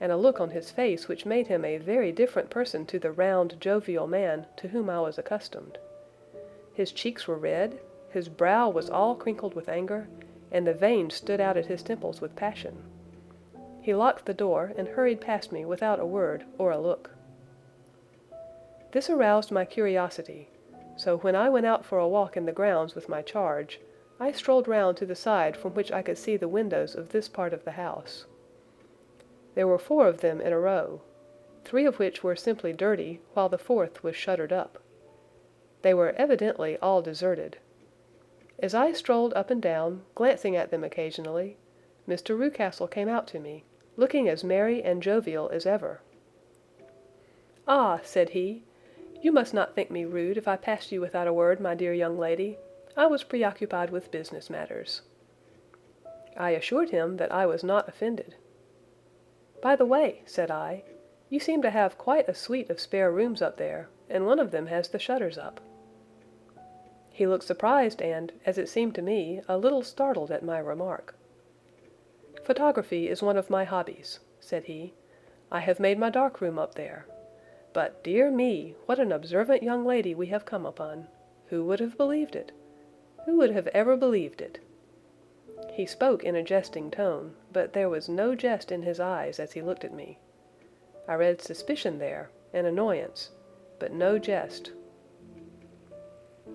and a look on his face which made him a very different person to the round, jovial man to whom I was accustomed. His cheeks were red, his brow was all crinkled with anger, and the veins stood out at his temples with passion. He locked the door and hurried past me without a word or a look. This aroused my curiosity, So when I went out for a walk in the grounds with my charge, I strolled round to the side from which I could see the windows of this part of the house. There were 4 of them in a row, 3 of which were simply dirty, while the 4th was shuttered up. They were evidently all deserted. As I strolled up and down, glancing at them occasionally, Mr. Rucastle came out to me, looking as merry and jovial as ever. "Ah," said he, "you must not think me rude if I passed you without a word, my dear young lady. I was preoccupied with business matters." I assured him that I was not offended. "By the way," said I, "you seem to have quite a suite of spare rooms up there, and one of them has the shutters up." He looked surprised and, as it seemed to me, a little startled at my remark. "Photography is one of my hobbies," said he. "I have made my dark room up there. But, dear me, what an observant young lady we have come upon. Who would have believed it? Who would have ever believed it?" He spoke in a jesting tone, but there was no jest in his eyes as he looked at me. I read suspicion there, and annoyance, but no jest.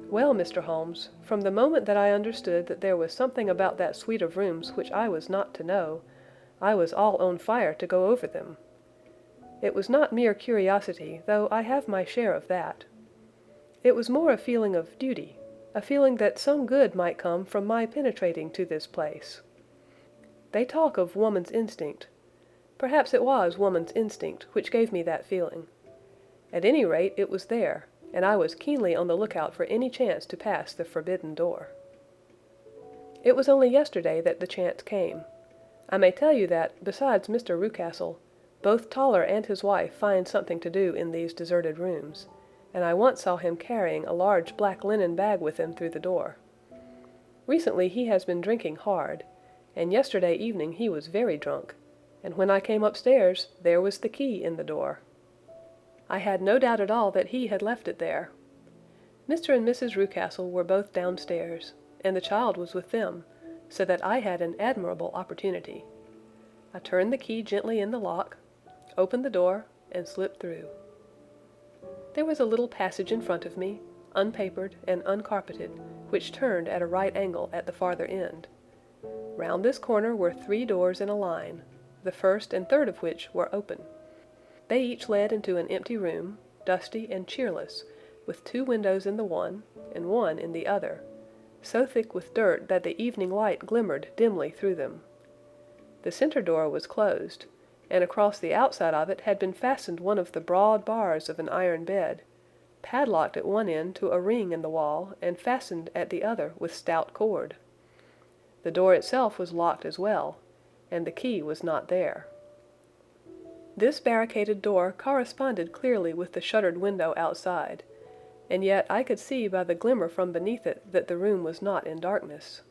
"Well, Mr. Holmes, from the moment that I understood that there was something about that suite of rooms which I was not to know, I was all on fire to go over them. It was not mere curiosity, though I have my share of that. It was more a feeling of duty, a feeling that some good might come from my penetrating to this place. They talk of woman's instinct. Perhaps it was woman's instinct which gave me that feeling. At any rate, it was there, and I was keenly on the lookout for any chance to pass the forbidden door. It was only yesterday that the chance came. I may tell you that, besides Mr. Rucastle, both Toller and his wife find something to do in these deserted rooms, and I once saw him carrying a large black linen bag with him through the door. Recently he has been drinking hard, and yesterday evening he was very drunk, and when I came upstairs there was the key in the door. I had no doubt at all that he had left it there. Mr. and Mrs. Rucastle were both downstairs, and the child was with them, so that I had an admirable opportunity. I turned the key gently in the lock, opened the door, and slipped through. There was a little passage in front of me, unpapered and uncarpeted, which turned at a right angle at the farther end. Round this corner were 3 doors in a line, the first and third of which were open. They each led into an empty room, dusty and cheerless, with 2 windows in the one and 1 in the other, so thick with dirt that the evening light glimmered dimly through them. The center door was closed, and across the outside of it had been fastened one of the broad bars of an iron bed, padlocked at one end to a ring in the wall and fastened at the other with stout cord. The door itself was locked as well, and the key was not there. This barricaded door corresponded clearly with the shuttered window outside, and yet I could see by the glimmer from beneath it that the room was not in darkness.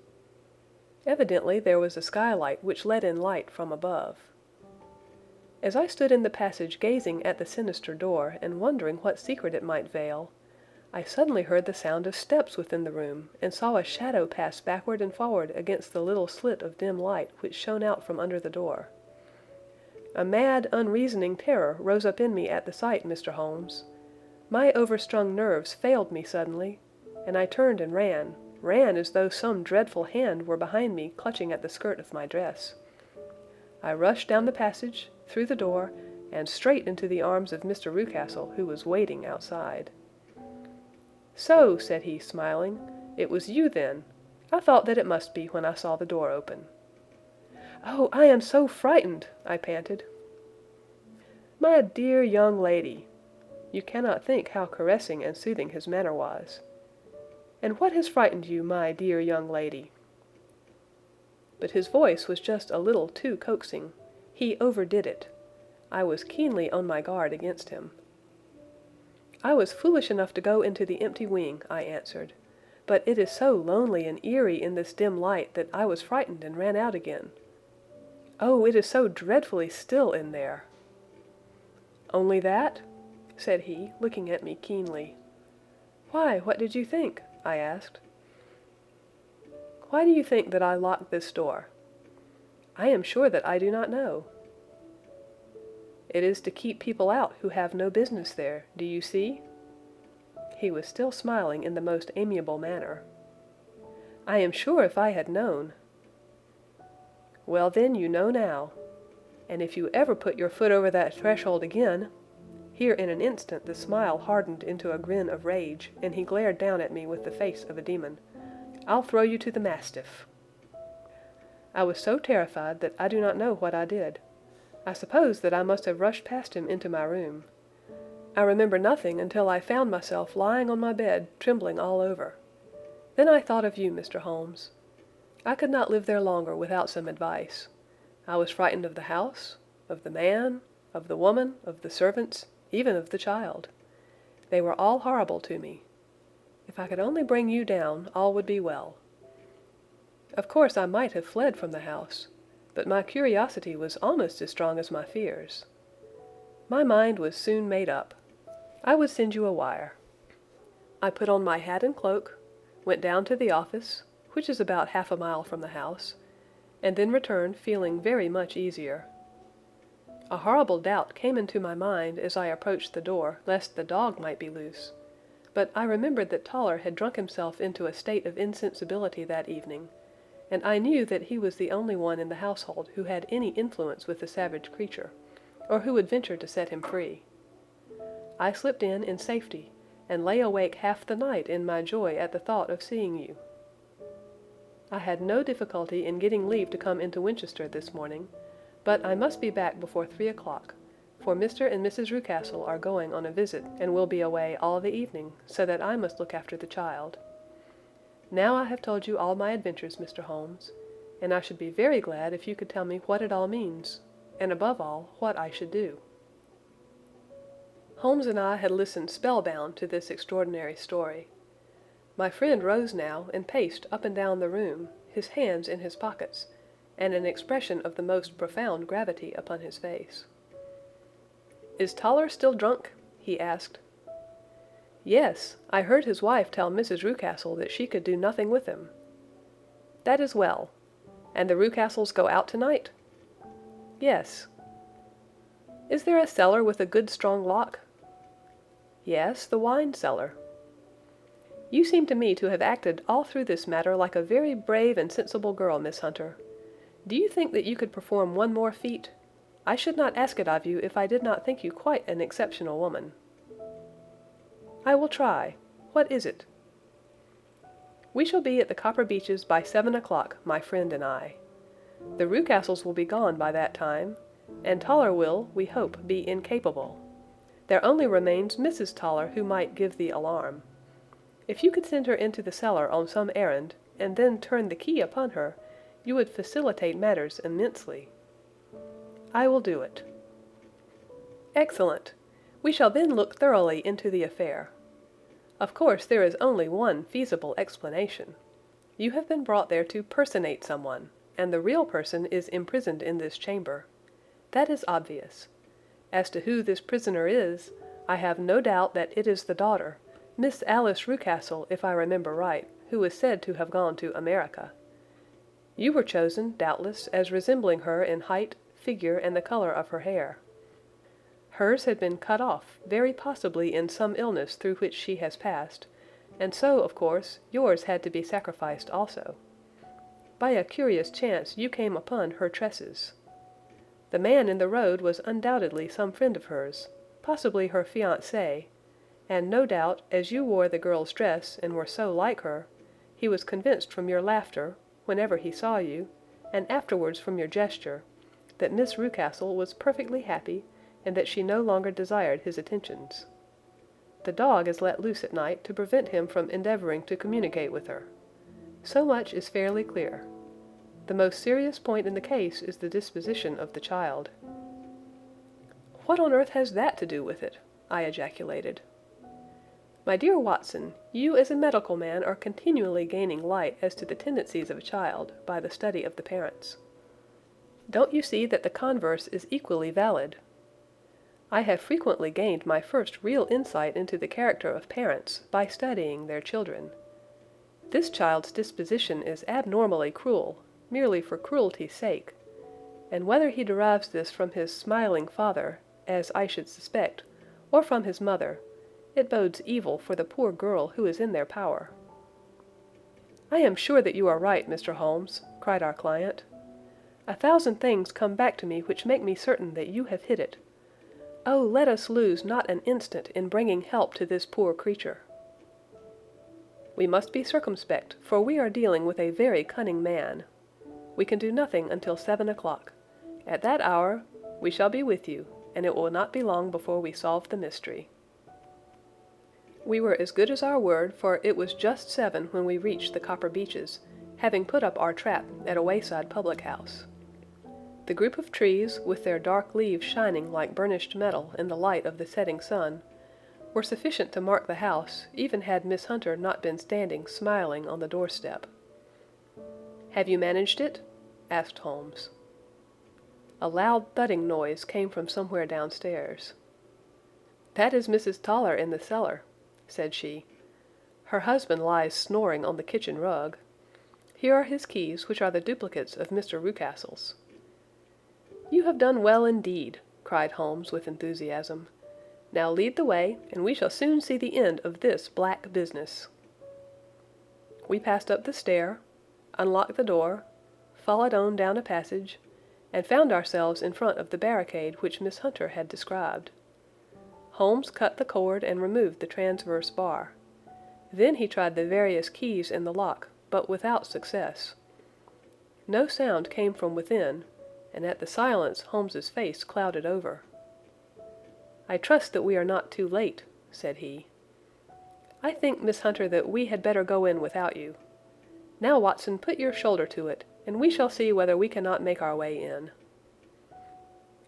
Evidently there was a skylight which let in light from above. As I stood in the passage gazing at the sinister door and wondering what secret it might veil, I suddenly heard the sound of steps within the room and saw a shadow pass backward and forward against the little slit of dim light which shone out from under the door. A mad, unreasoning terror rose up in me at the sight, Mr. Holmes. My overstrung nerves failed me suddenly, and I turned and ran as though some dreadful hand were behind me clutching at the skirt of my dress. I rushed down the passage, through the door, and straight into the arms of Mr. Rucastle, who was waiting outside. "So," said he, smiling, "it was you then. I thought that it must be when I saw the door open." "Oh, I am so frightened!" I panted. "My dear young lady," you cannot think how caressing and soothing his manner was. "And what has frightened you, my dear young lady?" But his voice was just a little too coaxing. He overdid it. I was keenly on my guard against him. "I was foolish enough to go into the empty wing," I answered, "but it is so lonely and eerie in this dim light that I was frightened and ran out again. Oh, it is so dreadfully still in there." "Only that?" said he, looking at me keenly. "Why, what did you think?" I asked. "Why do you think that I locked this door?" "I am sure that I do not know." "It is to keep people out who have no business there, do you see?" He was still smiling in the most amiable manner. "I am sure if I had known—" "Well, then, you know now. And if you ever put your foot over that threshold again—" Here in an instant the smile hardened into a grin of rage, and he glared down at me with the face of a demon. "I'll throw you to the mastiff." I was so terrified that I do not know what I did. I suppose that I must have rushed past him into my room. I remember nothing until I found myself lying on my bed, trembling all over. Then I thought of you, Mr. Holmes. I could not live there longer without some advice. I was frightened of the house, of the man, of the woman, of the servants, even of the child. They were all horrible to me. If I could only bring you down, all would be well. Of course I might have fled from the house, but my curiosity was almost as strong as my fears. My mind was soon made up. I would send you a wire. I put on my hat and cloak, went down to the office, which is about half a mile from the house, and then returned feeling very much easier. A horrible doubt came into my mind as I approached the door lest the dog might be loose, but I remembered that Toller had drunk himself into a state of insensibility that evening, and I knew that he was the only one in the household who had any influence with the savage creature, or who would venture to set him free. I slipped in safety, and lay awake half the night in my joy at the thought of seeing you. I had no difficulty in getting leave to come into Winchester this morning, but I must be back before 3 o'clock, for Mr. and Mrs. Rucastle are going on a visit and will be away all the evening, so that I must look after the child. Now I have told you all my adventures, Mr. Holmes, and I should be very glad if you could tell me what it all means, and above all, what I should do." Holmes and I had listened spellbound to this extraordinary story. My friend rose now and paced up and down the room, his hands in his pockets, and an expression of the most profound gravity upon his face. "Is Toller still drunk?" he asked. "Yes, I heard his wife tell Mrs. Rucastle that she could do nothing with him." "That is well. And the Rucastles go out tonight?" "Yes." "Is there a cellar with a good strong lock?" "Yes, the wine cellar." "You seem to me to have acted all through this matter like a very brave and sensible girl, Miss Hunter. Do you think that you could perform one more feat? I should not ask it of you if I did not think you quite an exceptional woman." "I will try. What is it?" "We shall be at the Copper Beeches by 7 o'clock, my friend and I. The Rucastles will be gone by that time, and Toller will, we hope, be incapable. There only remains Mrs. Toller, who might give the alarm. If you could send her into the cellar on some errand, and then turn the key upon her, you would facilitate matters immensely." "I will do it." "Excellent. We shall then look thoroughly into the affair. Of course there is only one feasible explanation. You have been brought there to personate someone, and the real person is imprisoned in this chamber. That is obvious. As to who this prisoner is, I have no doubt that it is the daughter, Miss Alice Rucastle, if I remember right, who is said to have gone to America. You were chosen, doubtless, as resembling her in height, figure, and the color of her hair. Hers had been cut off, very possibly in some illness through which she has passed, and so, of course, yours had to be sacrificed also. By a curious chance you came upon her tresses. The man in the road was undoubtedly some friend of hers, possibly her fiancé, and no doubt, as you wore the girl's dress and were so like her, he was convinced from your laughter, whenever he saw you, and afterwards from your gesture, that Miss Rucastle was perfectly happy, and that she no longer desired his attentions. The dog is let loose at night to prevent him from endeavoring to communicate with her. So much is fairly clear. The most serious point in the case is the disposition of the child." "What on earth has that to do with it?" I ejaculated. "My dear Watson, you as a medical man are continually gaining light as to the tendencies of a child by the study of the parents. Don't you see that the converse is equally valid? I have frequently gained my first real insight into the character of parents by studying their children. This child's disposition is abnormally cruel, merely for cruelty's sake, and whether he derives this from his smiling father, as I should suspect, or from his mother, It bodes evil for the poor girl who is in their power." "I am sure that you are right, Mr. Holmes," cried our client. "A thousand things come back to me which make me certain that you have hit it. Oh, let us lose not an instant in bringing help to this poor creature." "We must be circumspect, for we are dealing with a very cunning man. We can do nothing until 7 o'clock. At that hour we shall be with you, and it will not be long before we solve the mystery." We were as good as our word, for it was just 7 when we reached the Copper Beeches, having put up our trap at a wayside public house. The group of trees, with their dark leaves shining like burnished metal in the light of the setting sun, were sufficient to mark the house, even had Miss Hunter not been standing smiling on the doorstep. "Have you managed it?" asked Holmes. A loud thudding noise came from somewhere downstairs. "That is Mrs. Toller in the cellar," said she. "Her husband lies snoring on the kitchen rug. Here are his keys, which are the duplicates of Mr. Rucastle's." "You have done well indeed," cried Holmes with enthusiasm. "Now lead the way, and we shall soon see the end of this black business." We passed up the stair, unlocked the door, followed on down a passage, and found ourselves in front of the barricade which Miss Hunter had described. Holmes cut the cord and removed the transverse bar. Then he tried the various keys in the lock, but without success. No sound came from within, and at the silence Holmes's face clouded over. "I trust that we are not too late," said he. "I think, Miss Hunter, that we had better go in without you. Now, Watson, put your shoulder to it, and we shall see whether we cannot make our way in."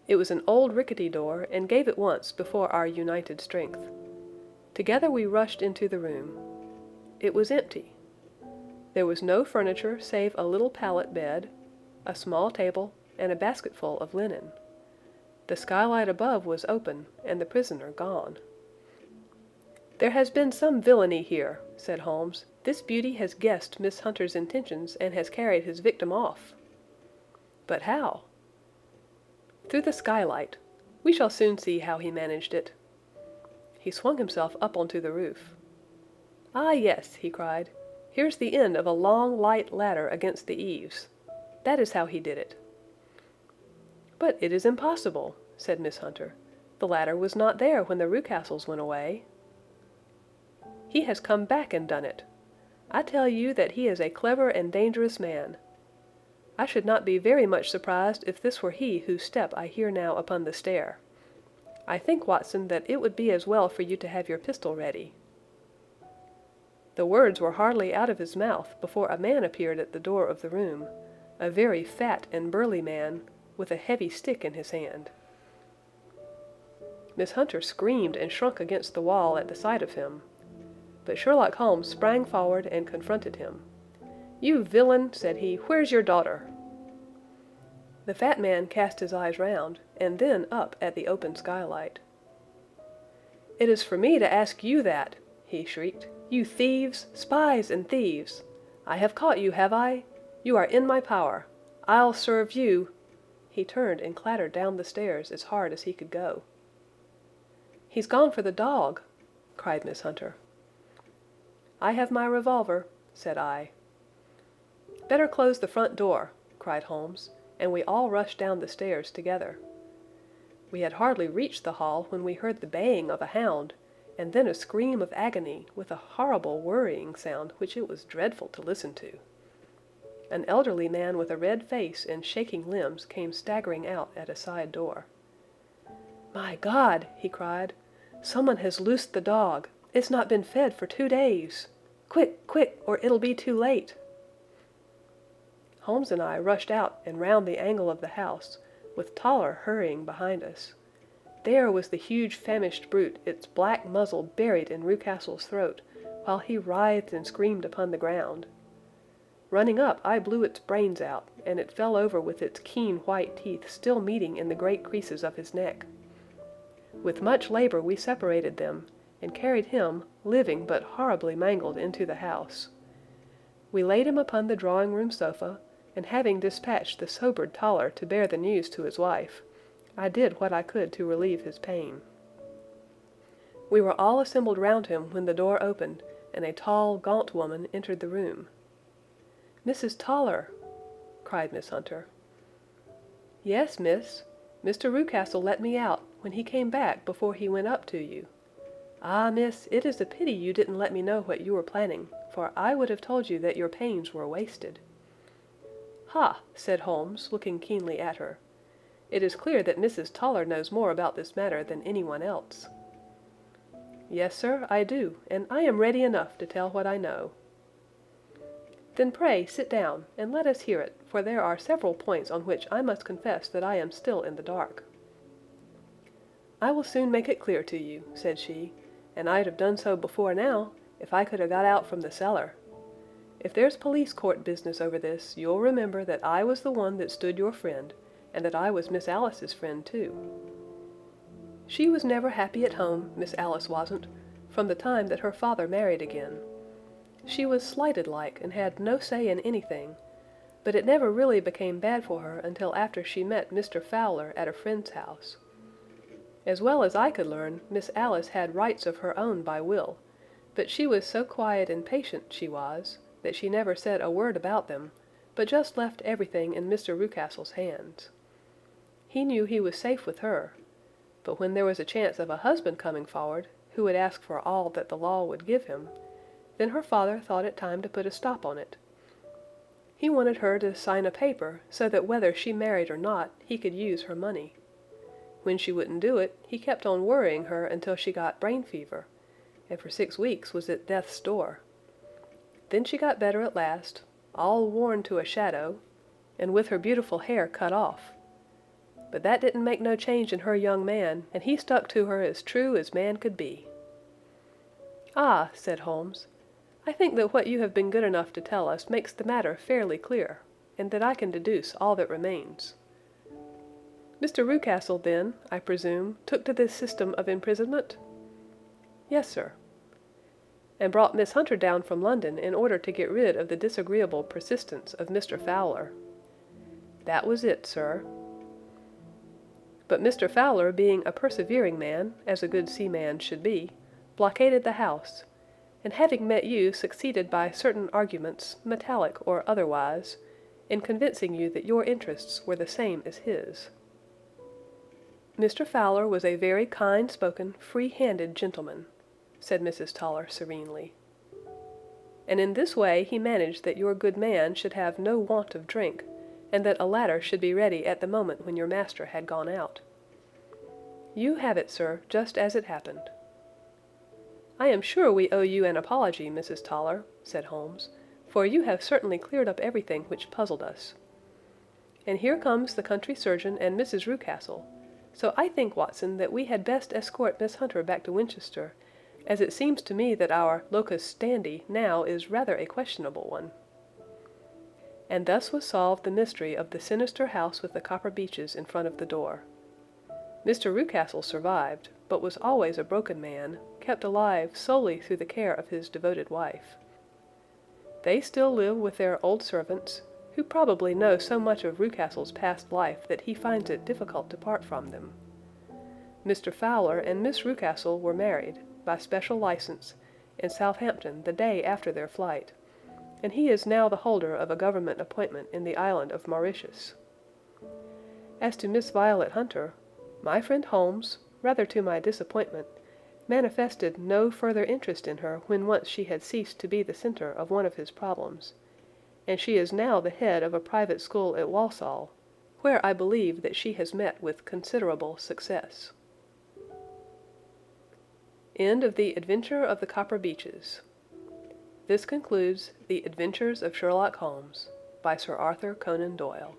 It was an old rickety door, and gave at once before our united strength. Together we rushed into the room. It was empty. There was no furniture save a little pallet bed, a small table, and a basketful of linen. The skylight above was open, and the prisoner gone. "There has been some villainy here," said Holmes. "This beauty has guessed Miss Hunter's intentions and has carried his victim off." "But how?" "Through the skylight. We shall soon see how he managed it." He swung himself up onto the roof. "Ah, yes," he cried. "Here's the end of a long, light ladder against the eaves. That is how he did it." "But it is impossible," said Miss Hunter. "The ladder was not there when the Rucastles went away." "He has come back and done it. I tell you that he is a clever and dangerous man. I should not be very much surprised if this were he whose step I hear now upon the stair. I think, Watson, that it would be as well for you to have your pistol ready." The words were hardly out of his mouth before a man appeared at the door of the room, a very fat and burly man, with a heavy stick in his hand. Miss Hunter screamed and shrunk against the wall at the sight of him. But Sherlock Holmes sprang forward and confronted him. "You villain," said he, "where's your daughter?" The fat man cast his eyes round, and then up at the open skylight. "It is for me to ask you that," he shrieked. "You thieves, spies and thieves! I have caught you, have I? You are in my power. I'll serve you—" He turned and clattered down the stairs as hard as he could go. "He's gone for the dog," cried Miss Hunter. "I have my revolver," said I. "Better close the front door," cried Holmes, and we all rushed down the stairs together. We had hardly reached the hall when we heard the baying of a hound, and then a scream of agony, with a horrible worrying sound which it was dreadful to listen to. An elderly man with a red face and shaking limbs came staggering out at a side door. "My God!" he cried. "Someone has loosed the dog. It's not been fed for 2 days. Quick, quick, or it'll be too late." Holmes and I rushed out and round the angle of the house, with Toller hurrying behind us. There was the huge famished brute, its black muzzle buried in Rucastle's throat, while he writhed and screamed upon the ground. Running up, I blew its brains out, and it fell over with its keen white teeth still meeting in the great creases of his neck. With much labor we separated them, and carried him, living but horribly mangled, into the house. We laid him upon the drawing-room sofa, and having dispatched the sobered Toller to bear the news to his wife, I did what I could to relieve his pain. We were all assembled round him when the door opened, and a tall, gaunt woman entered the room. "Mrs. Toller!" cried Miss Hunter. "Yes, miss. Mr. Rucastle let me out when he came back before he went up to you. Ah, miss, it is a pity you didn't let me know what you were planning, for I would have told you that your pains were wasted." "Ha!" said Holmes, looking keenly at her. "It is clear that Mrs. Toller knows more about this matter than anyone else." "Yes, sir, I do, and I am ready enough to tell what I know." "Then pray sit down, and let us hear it, for there are several points on which I must confess that I am still in the dark." "I will soon make it clear to you," said she, "and I'd have done so before now, if I could have got out from the cellar. If there's police court business over this, you'll remember that I was the one that stood your friend, and that I was Miss Alice's friend too. She was never happy at home, Miss Alice wasn't, from the time that her father married again. She was slighted like, and had no say in anything, but it never really became bad for her until after she met Mr. Fowler at a friend's house. As well as I could learn, Miss Alice had rights of her own by will, but she was so quiet and patient, she was, that she never said a word about them, but just left everything in Mr. Rucastle's hands. He knew he was safe with her, but when there was a chance of a husband coming forward, who would ask for all that the law would give him, then her father thought it time to put a stop on it. He wanted her to sign a paper so that whether she married or not, he could use her money. When she wouldn't do it, he kept on worrying her until she got brain fever, and for 6 weeks was at death's door. Then she got better at last, all worn to a shadow, and with her beautiful hair cut off. But that didn't make no change in her young man, and he stuck to her as true as man could be." "Ah," said Holmes, "I think that what you have been good enough to tell us makes the matter fairly clear, and that I can deduce all that remains. Mr. Rucastle, then, I presume, took to this system of imprisonment?" "Yes, sir." "And brought Miss Hunter down from London in order to get rid of the disagreeable persistence of Mr. Fowler?" "That was it, sir." "But Mr. Fowler, being a persevering man, as a good seaman should be, blockaded the house, and having met you succeeded by certain arguments, metallic or otherwise, in convincing you that your interests were the same as his." "Mr. Fowler was a very kind-spoken, free-handed gentleman," said Mrs. Toller serenely. "And in this way he managed that your good man should have no want of drink, and that a ladder should be ready at the moment when your master had gone out. You have it, sir, just as it happened." "I am sure we owe you an apology, Mrs. Toller," said Holmes, "for you have certainly cleared up everything which puzzled us. And here comes the country surgeon and Mrs. Rucastle, so I think, Watson, that we had best escort Miss Hunter back to Winchester, as it seems to me that our locus standi now is rather a questionable one." And thus was solved the mystery of the sinister house with the copper beeches in front of the door. Mr. Rucastle survived, but was always a broken man, kept alive solely through the care of his devoted wife. They still live with their old servants, who probably know so much of Rucastle's past life that he finds it difficult to part from them. Mr. Fowler and Miss Rucastle were married, by special license, in Southampton the day after their flight, and he is now the holder of a government appointment in the island of Mauritius. As to Miss Violet Hunter, my friend Holmes, rather to my disappointment, manifested no further interest in her when once she had ceased to be the center of one of his problems, and she is now the head of a private school at Walsall, where I believe that she has met with considerable success. End of The Adventure of the Copper Beeches. This concludes The Adventures of Sherlock Holmes by Sir Arthur Conan Doyle.